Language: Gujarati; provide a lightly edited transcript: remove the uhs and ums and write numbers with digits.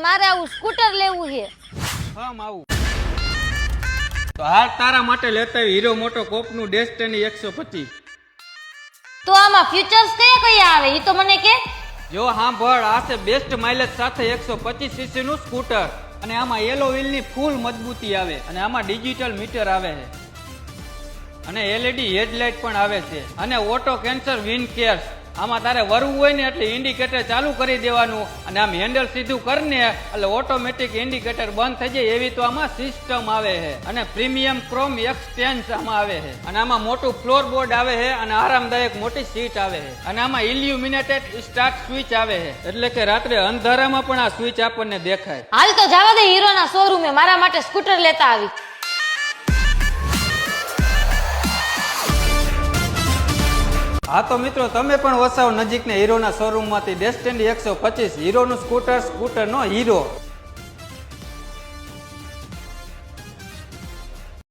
મારે આવું સ્કૂટર લેવું છે. હા આવું તો હાલ તારા માટે લેતા આવી હીરો મોટો કોપનું ડેસ્ટિની 125. તો આમાં ફ્યુચર્સ કયા કયા આવે એ તો મને કે. જો સાંભળ, આ છે બેસ્ટ માઇલેજ સાથે 125 સીસી નું સ્કૂટર અને આમાં એલો વ્હીલ ની ફૂલ મજબૂતી આવે અને આમાં ડિજિટલ મીટર આવે છે અને LED હેડલાઇટ પણ આવે છે અને ઓટો કેન્સર વિન કેર્સ. આમાં તારે વરવું હોય ને એટલે ઇન્ડિકેટર ચાલુ કરી દેવાનું અને આમ હેન્ડલ સીધું કરીને એટલે ઓટોમેટિક ઇન્ડિકેટર બંધ થઈ જાય એવી તો આમાં સિસ્ટમ આવે છે અને પ્રીમિયમ ક્રોમ એક્સટેન્સ આમાં આવે છે અને આમાં મોટું ફ્લોર બોર્ડ આવે છે અને આરામદાયક મોટી સીટ આવે છે અને આમાં ઇલ્યુમિનેટેડ સ્ટાર્ટ સ્વિચ આવે છે એટલે કે રાત્રે અંધારામાં પણ આ સ્વિચ આપણને દેખાય. હાલ તો જવા દે હીરોના શોરૂમે મારા માટે સ્કૂટર લેતા આવી. હા તો મિત્રો, તમે પણ વસાવ નજીકના હીરોના શોરૂમમાંથી ડેસ્ટિની 125 હીરોનું સ્કૂટર, સ્કૂટરનો હીરો.